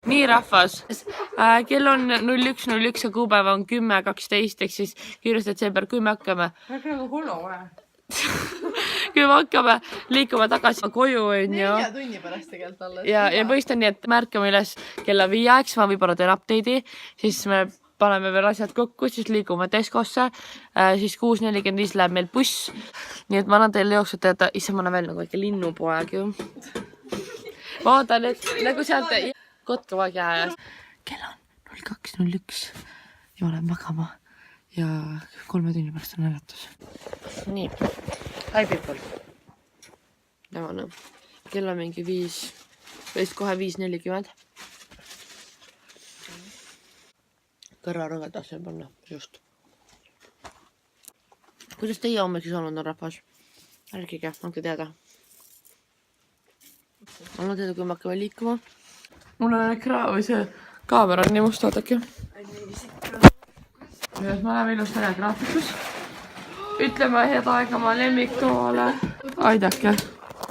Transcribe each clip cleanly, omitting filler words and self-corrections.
Nii rahvas, kell on 01.01 ja kuupäev on 10.12 ehk siis kiiresti detsember, kui me hakkame liikuma tagasi koju, on ju. 4 tunni pärast tegelikult alles. Ja põhimõtteliselt nii, et märkame üles kella 5, ma võib-olla teen update'i, siis me paneme veel asjad kokku, siis liigume Tescosse, siis 6.45 läheb meil buss. Nii et ma annan teile jooksu teada, issa ma annan veel nagu väike linnupoeg ju. Vaatan, et nagu sealt kotka vaagi ajas. Kell on 02.01 ja olen magama ja 3 tunni pärast on äratus. Nii, hi people. Näo. Kell on mingi 5, või kohe 5.40. Kõrvarõngad tahtsin panna, just. Kuidas teie hommikul olnud on, rahvas? Ärgige, andke teada. Anna teada, kui me hakkame liikuma. Mul on see kaamera on nii must, vaadake. Ja ma olen ilus täna graafikus. Ütleme head aega oma lemmiktoole. Aidake.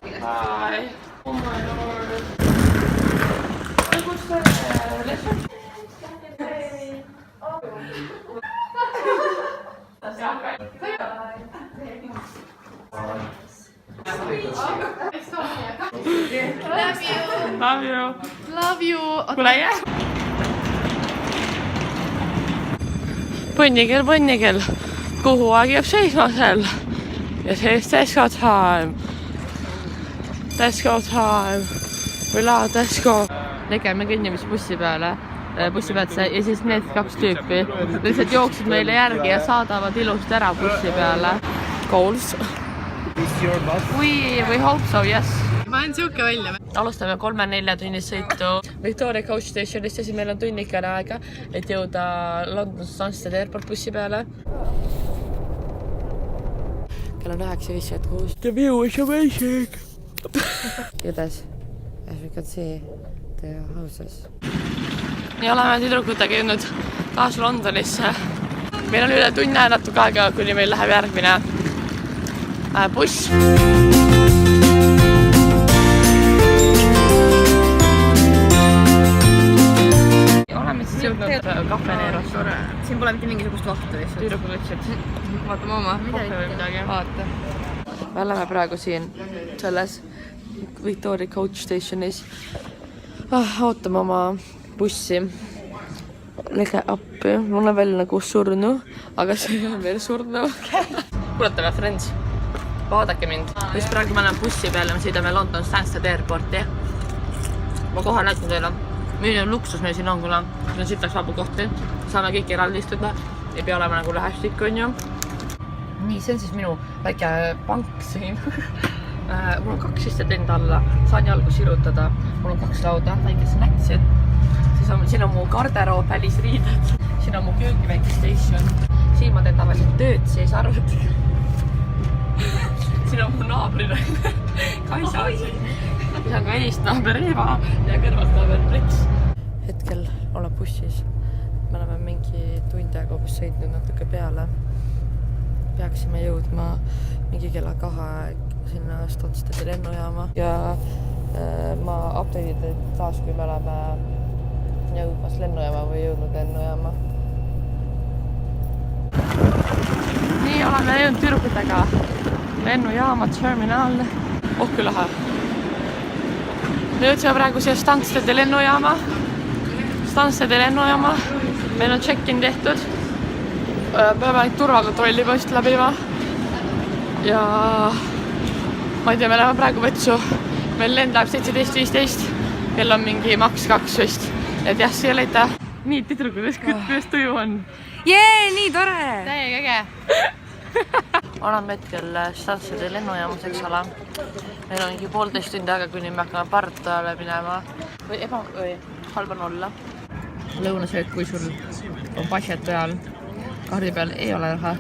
Hi. Oh my lord. Kus ta lesson? Love you. Kuule jää. Põnnikell. Kuhu aeg jääb seisma seal? Ja siis Tesco time. Või laa Tesco. Tegeme kõnnimis bussi pealt ja siis need 2 tüüpi lihtsalt jooksid meile järgi ja saadavad ilusti ära bussi peale. Goals. We hope so, yes. Ma olen siuke välja. Alustame 3-4 tunnist sõitu Victoria Coach Stationist ja siis meil on tunnikene aega, et jõuda London Stansted Airport bussi peale. Kell on 9.56. The view is amazing. Jõdes, as you can see, the houses. Nii oleme tüdrukutega jõudnud taas Londonisse. Meil on üle tunne natuke aega, kuni meil läheb järgmine buss. Oleme siis jõudnud Cafeneros. Siin pole mitte mingisugust vahtu lihtsalt. Tüdrukud ütlesid. Vaatame oma. Vaata. Me oleme praegu siin selles Victoria Coach Stationis. Ootame oma bussi. Lege appi. Mul on veel nagu surnu, aga see on veel surnu. Kuuletame, friends. Vaadake mind. Just praegu me oleme bussi peale, me sõidame London Stansted Airporti. Ma kohe näitan teile. Meil on luksus meil siin on, kuna meil on sitaks vabu kohti. Saame kõik eraldi istuda. Ei pea olema nagu lähestik, on ju. Nii, see on siis minu väike pank siin. Mul on 2 istet enda alla. Saan jalgu sirutada. Mul on 2 lauda, väike snacksid. Siin on mu garderoob, välisriided. Siin on mu köögi väike station. Siin ma teen tavaliselt tööd sees arvuti. Siin on mu naabrina Kaisa. Siin on ka eestnaaber Eva ja kõrvaltnaaber Priks. Hetkel olen bussis. Me oleme mingi tund aega umbes sõitnud natuke peale. Peaksime jõudma mingi kella 2 sinna Stanstedi lennujaama. Ja ma update'id taas, kui me oleme jõudmas lennujaama või jõudnud lennujaama. Nii oleme jõudnud tüdrukutega lennujaama, terminaal. Küll lahe. Me jõudsime praegu siia Stanstedi lennujaama. Meil on check-in tehtud. Peame turvakontrolli post läbima. Ja ma ei tea, me läheme praegu vetsu. Meil lend läheb 17.15. Kell on mingi maks 2 vist. Et jah, siia leita. Nii, tüdrukud, kuidas tuju on? Jee, nii tore! Täiega äge! Oleme hetkel Stanstedi lennujaamas, eks ole. Meil on mingi 1,5 tundi aega, kuni me hakkame Pardale minema. Või halb on olla. Lõunasöök, kui sul on budget peal. Kaardi peal ei ole raha.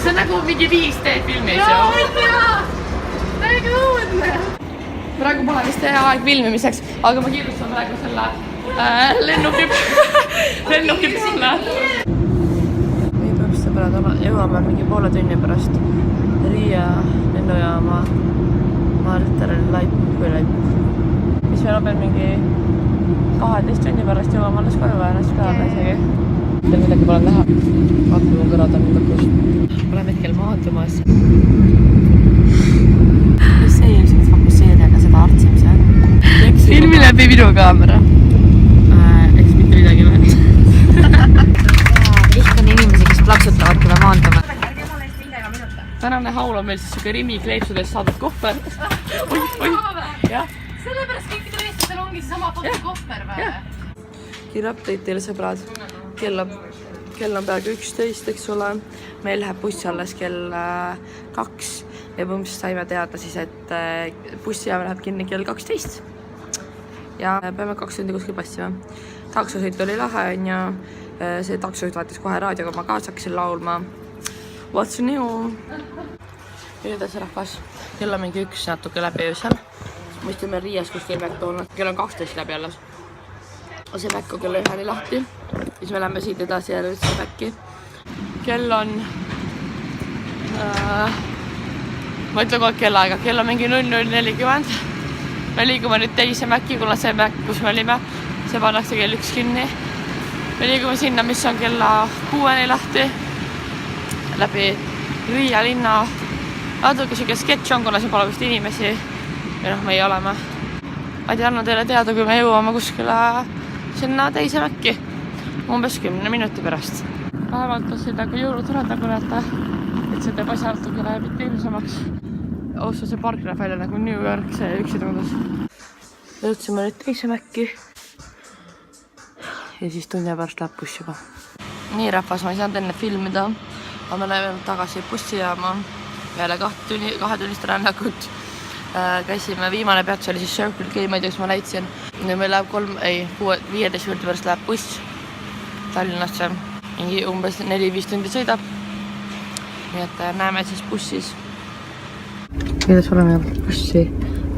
See on nagu mingi 5D filmis. Väga õudne! Praegu pole vist hea aeg filmimiseks, aga ma kiirustan praegu selle lennuki peale. Meie päevsõbrad jõuame mingi 1,5 tunni pärast Riia lennujaama Marterel siis veel pean mingi 12 tunni pärast jõuama alles koju ja ennast peale isegi. Veel midagi pole näha. Vaatame, mu kõrad on lõpus. Oleme hetkel maandumas. Mis see ilmselt fokusseerijaga seda artsimise on? Filmi läbi minu kaamera. Eks mitte midagi või? Vihkan inimesi, kes plaksutavad, kui me maandume. Tänane haul on meil siis siuke Rimi kleepsudest saadud kohver. Jah. Sellepärast kõikidel eestlastel ongi see sama foto kohver või? Kiire update teile sõbrad. Kell on peaaegu 11, eks ole. Meil läheb buss alles kell 2 ja põhimõtteliselt saime teada siis, et bussijaam läheb kinni kell 12. Ja peame 2 tundi kuskil passima. Taksosõit oli lahe, on ju. See taksosõit vaatas kohe raadioga, ma kaasa hakkasin laulma. What's new? Nüüd edasi rahvas. Kell on mingi 1 natuke läbi öösel. Me istume Riias kuskil McDonald's. Kell on 12 läbi alles. See Mac on kella 1 lahti. Siis me läheme siit edasi ja üldse Maci. Kell on... ma ütlen kogu kellaaega. Kell on mingi 00:40. Me liigume nüüd teise Maci, kuna see Mac, kus me olime, see pannakse kell 1 kinni. Me liigume sinna, mis on kella 6 lahti. Läbi Riia linna. Natuke siuke sketš on, kuna siin pole vist inimesi. Ja me ei oleme. Ma ei anna teile teada, kui me jõuame kuskile sinna teise Maci. Umbes 10 minuti pärast. Päevalt on siin nagu jõuluturad, nagu näete. Et see teeb asja natuke läheb ilmsemaks. Ossa see park läheb välja nagu New York, see üksi tundus. Jõudsime nüüd teise Maci. Ja siis tunni pärast läheb buss juba. Nii rahvas, ma ei saanud enne filmida. Aga me läheme tagasi bussijaama. Peale 2 tunnist rännakut. Käisime, viimane peatus oli siis Circle K, ma ei tea, kus ma näitasin. Ja meil läheb 15 minuti pärast läheb buss Tallinnasse. Mingi umbes 4-5 tundi sõidab. Nii et näeme siis bussis. Kuidas oleme bussi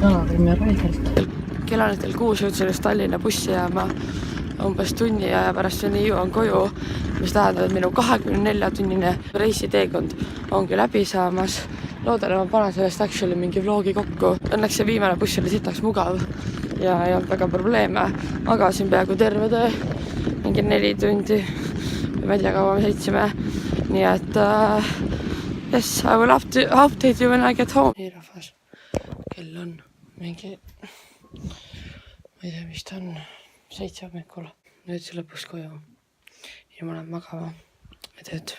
Jalarinna Raidelt. Kell on hetkel 6 jõudsin just Tallinna bussijaama. Umbes tunni aja pärast nii jõuan koju, mis tähendab, et minu 24-tunnine reisiteekond ongi läbi saamas. Loodan, et ma panen sellest actually mingi vlogi kokku. Õnneks see viimane buss oli sitaks mugav ja ei olnud väga probleeme. Magasin peaaegu terve töö, mingi 4 tundi. Ma ei tea, kaua me sõitsime. Nii et yes, I will update you when I get home. Nii rahvas, kell on mingi, ma ei tea, mis ta on. 7 hommikul. Nüüd see lõpus koju. Ja ma lähen magama. Ja tööd.